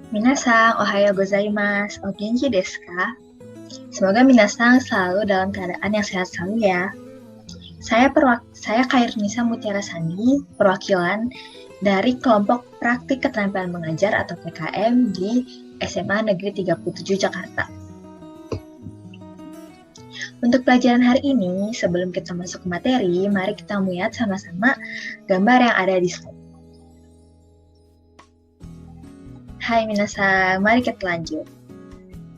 Minasan, ohayo gozaimasu, o genki desu ka? Semoga minasan selalu dalam keadaan yang sehat selalu ya. Saya Khairunisa Mutiara Sandi, perwakilan dari kelompok praktik keterampilan mengajar atau PKM di SMA Negeri 37 Jakarta. Untuk pelajaran hari ini, sebelum kita masuk ke materi, mari kita melihat sama-sama gambar yang ada di slide. Hai minasan, mari kita lanjut.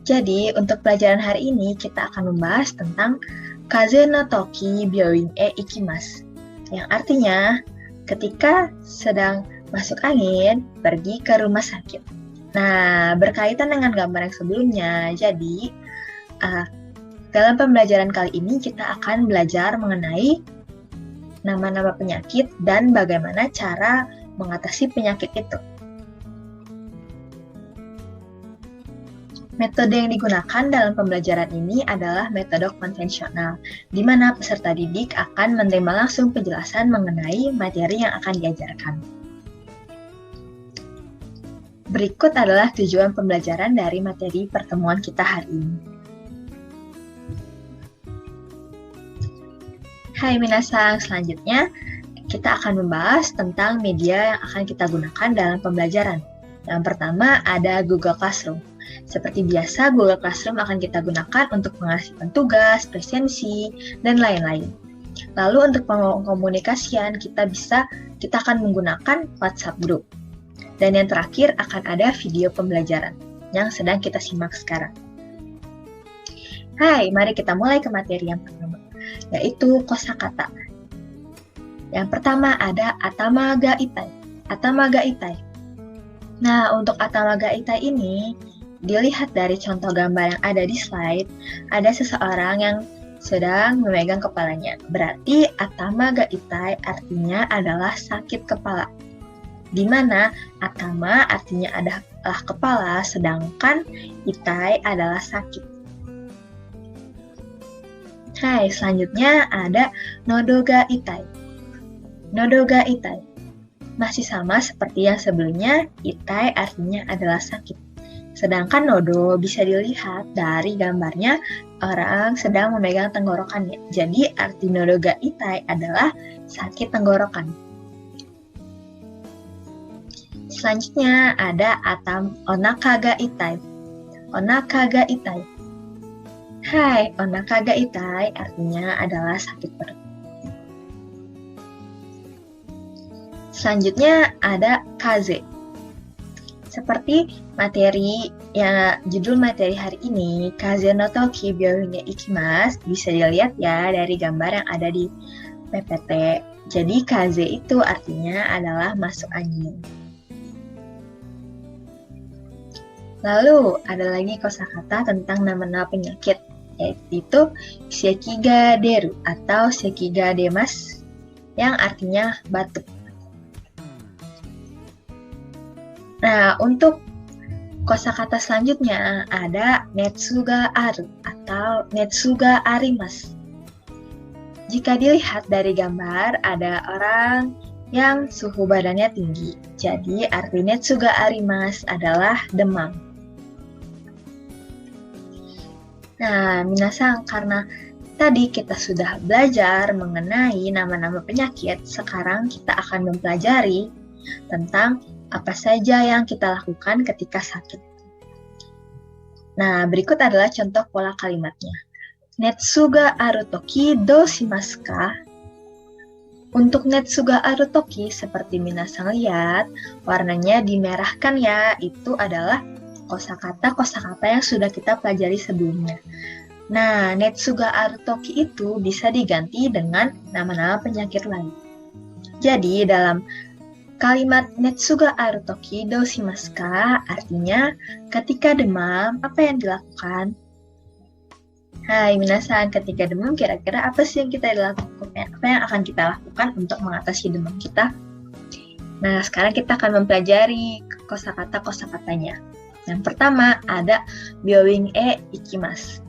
Jadi, untuk pelajaran hari ini kita akan membahas tentang Kaze no toki byoin e ikimasu, yang artinya ketika sedang masuk angin, pergi ke rumah sakit. Nah, berkaitan dengan gambar yang sebelumnya, jadi dalam pembelajaran kali ini kita akan belajar mengenai nama-nama penyakit dan bagaimana cara mengatasi penyakit itu. Metode yang digunakan dalam pembelajaran ini adalah metode konvensional, di mana peserta didik akan menerima langsung penjelasan mengenai materi yang akan diajarkan. Berikut adalah tujuan pembelajaran dari materi pertemuan kita hari ini. Hai minasan, selanjutnya kita akan membahas tentang media yang akan kita gunakan dalam pembelajaran. Yang pertama ada Google Classroom. Seperti biasa, Google Classroom akan kita gunakan untuk mengasihkan tugas, presensi, dan lain-lain. Lalu untuk pengkomunikasian, kita akan menggunakan WhatsApp Group. Dan yang terakhir akan ada video pembelajaran yang sedang kita simak sekarang. Hai, mari kita mulai ke materi yang pertama, yaitu kosakata. Yang pertama ada atama ga itai. Atama ga itai. Nah, untuk atama ga itai ini, dilihat dari contoh gambar yang ada di slide, ada seseorang yang sedang memegang kepalanya. Berarti atama ga itai artinya adalah sakit kepala. Di mana atama artinya adalah kepala, sedangkan itai adalah sakit. Hai, selanjutnya ada nodo ga itai. Nodo ga itai. Masih sama seperti yang sebelumnya, itai artinya adalah sakit. Sedangkan nodo bisa dilihat dari gambarnya orang sedang memegang tenggorokannya. Jadi arti nodo ga itai adalah sakit tenggorokan. Selanjutnya ada onaka ga itai. Onaka ga itai. Hai, onaka ga itai artinya adalah sakit perut. Selanjutnya ada kaze. Seperti judul materi hari ini, Kaze no toki byoin e ikimasu, bisa dilihat ya dari gambar yang ada di PPT. Jadi kaze itu artinya adalah masuk angin. Lalu ada lagi kosakata tentang nama-nama penyakit, yaitu sekiga deru atau sekiga demas, yang artinya batuk. Nah, untuk kosakata selanjutnya ada netsu ga aru atau netsu ga arimasu. Jika dilihat dari gambar, ada orang yang suhu badannya tinggi. Jadi, arti netsu ga arimasu adalah demam. Nah, minasan, karena tadi kita sudah belajar mengenai nama-nama penyakit, sekarang kita akan mempelajari tentang apa saja yang kita lakukan ketika sakit. Nah, berikut adalah contoh pola kalimatnya. Netsu ga aru toki do shimasu ka? Untuk netsu ga aru toki, seperti minasan lihat, warnanya dimerahkan ya, itu adalah kosakata yang sudah kita pelajari sebelumnya. Nah, netsu ga aru toki itu bisa diganti dengan nama-nama penyakit lain. Jadi, dalam kalimat netsu ga aru toki do shimasu ka artinya ketika demam, apa yang dilakukan? Hai minasan, ketika demam kira-kira apa sih yang kita lakukan? Apa yang akan kita lakukan untuk mengatasi demam kita? Nah, sekarang kita akan mempelajari kosakatanya. Yang pertama ada byoin e ikimasu.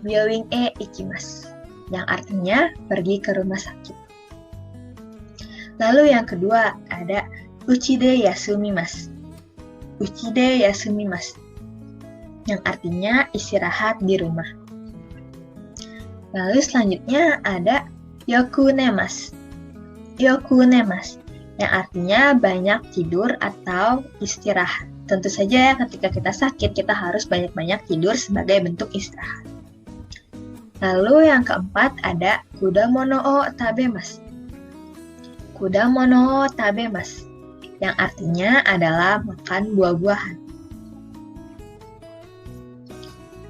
Byoin e ikimasu, yang artinya pergi ke rumah sakit. Lalu yang kedua ada uchi de yasumimasu. uchi de yasumimasu, yang artinya istirahat di rumah. Lalu selanjutnya ada yoku nemasu. Yoku nemasu, yang artinya banyak tidur atau istirahat. Tentu saja ketika kita sakit, kita harus banyak-banyak tidur sebagai bentuk istirahat. Lalu yang keempat ada kudamono o tabemasu. Kudamono o tabemasu, yang artinya adalah makan buah-buahan.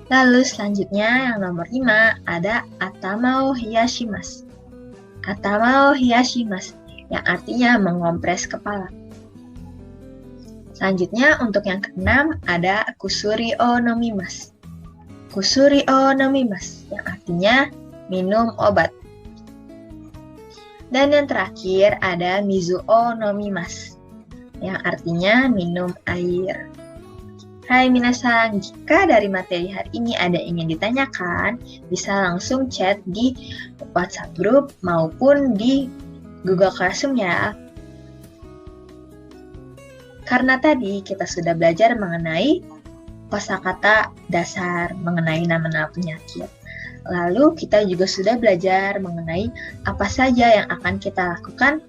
Lalu selanjutnya yang nomor 5 ada atama o hiyashimasu. Atama o hiyashimasu, yang artinya mengompres kepala. Selanjutnya untuk yang keenam ada kusuri o nomimasu. Kusuri o nomimasu, yang artinya minum obat. Dan yang terakhir ada mizu o nomimasu, yang artinya minum air. Hai minasan, jika dari materi hari ini ada yang ingin ditanyakan, bisa langsung chat di WhatsApp group maupun di Google Classroom ya. Karena tadi kita sudah belajar mengenai kosakata dasar, mengenai nama-nama penyakit. Lalu kita juga sudah belajar mengenai apa saja yang akan kita lakukan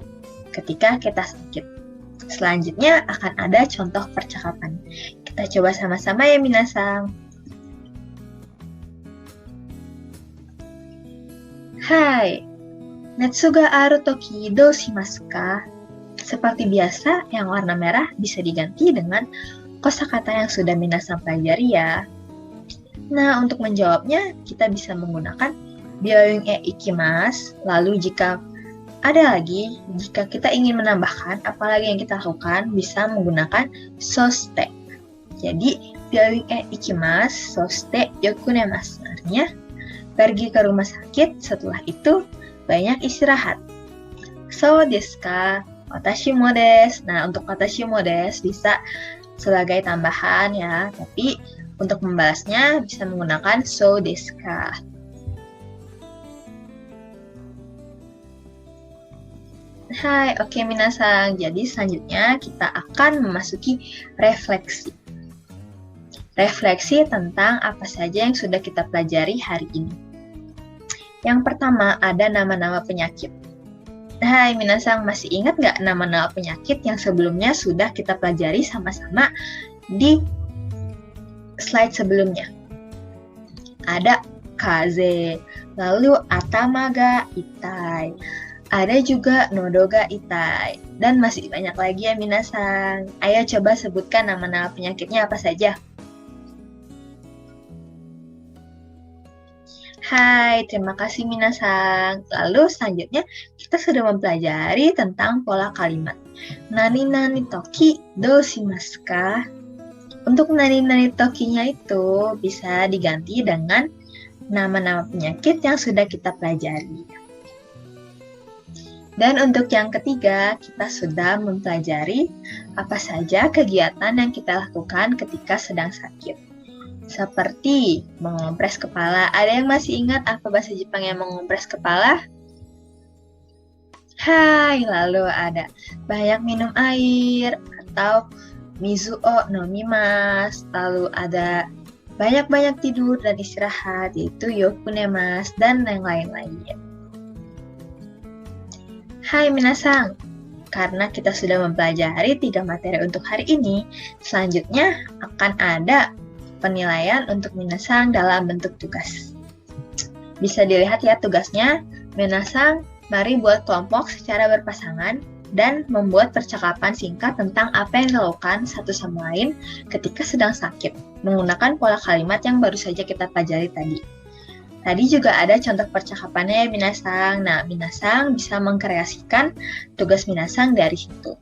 ketika kita sakit. Selanjutnya akan ada contoh percakapan. Kita coba sama-sama ya minasan. Hai, netsu ga aru toki dou shimasu ka? Seperti biasa, yang warna merah bisa diganti dengan kosakata yang sudah minasan pelajari ya. Nah, untuk menjawabnya, kita bisa menggunakan byoin e ikimasu. Lalu jika ada lagi, jika kita ingin menambahkan apalagi yang kita lakukan, bisa menggunakan soste. Jadi, byoin e ikimasu, soste yokunemasu. Artinya, pergi ke rumah sakit, setelah itu banyak istirahat. So desu ka? Watashi mo desu. Nah, untuk watashi mo desu bisa sebagai tambahan ya, tapi untuk membalasnya bisa menggunakan so desu ka. Hai, oke minasan. Jadi selanjutnya kita akan memasuki refleksi. Refleksi tentang apa saja yang sudah kita pelajari hari ini. Yang pertama ada nama-nama penyakit. Hai minasan, masih ingat nggak nama-nama penyakit yang sebelumnya sudah kita pelajari sama-sama di slide sebelumnya? Ada kaze, lalu atama ga itai, ada juga nodo ga itai, dan masih banyak lagi ya minasan. Ayo coba sebutkan nama-nama penyakitnya apa saja. Hai, terima kasih minasan. Lalu selanjutnya kita sudah mempelajari tentang pola kalimat. Nani-nani toki dou shimasu ka? Untuk nani-nani tokinya itu bisa diganti dengan nama-nama penyakit yang sudah kita pelajari. Dan untuk yang ketiga, kita sudah mempelajari apa saja kegiatan yang kita lakukan ketika sedang sakit. Seperti mengompres kepala. Ada yang masih ingat apa bahasa Jepang yang mengompres kepala? Hai, lalu ada banyak minum air atau mizu o nomimasu. Lalu ada banyak-banyak tidur dan istirahat, yaitu yokunemasu dan yang lain-lain. Hai minasan, karena kita sudah mempelajari 3 materi untuk hari ini, selanjutnya akan ada penilaian untuk minasan dalam bentuk tugas. Bisa dilihat ya tugasnya. Minasan, mari buat kelompok secara berpasangan dan membuat percakapan singkat tentang apa yang dilakukan satu sama lain ketika sedang sakit, menggunakan pola kalimat yang baru saja kita pelajari tadi. Tadi juga ada contoh percakapannya ya minasan. Nah, minasan bisa mengkreasikan tugas minasan dari situ.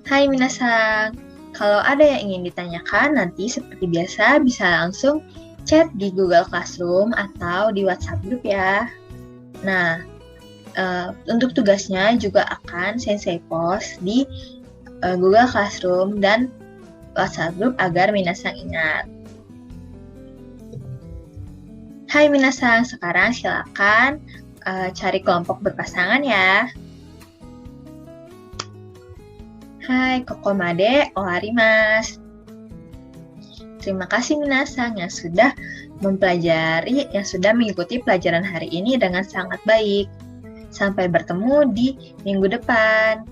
Hai minasan, kalau ada yang ingin ditanyakan, nanti seperti biasa bisa langsung chat di Google Classroom atau di WhatsApp group ya. Nah, untuk tugasnya juga akan Sensei post di Google Classroom dan WhatsApp group agar minasan ingat. Hai minasan, sekarang silakan cari kelompok berpasangan ya. Hai, kokomade oarimasu. Terima kasih minasang yang sudah mengikuti pelajaran hari ini dengan sangat baik. Sampai bertemu di minggu depan.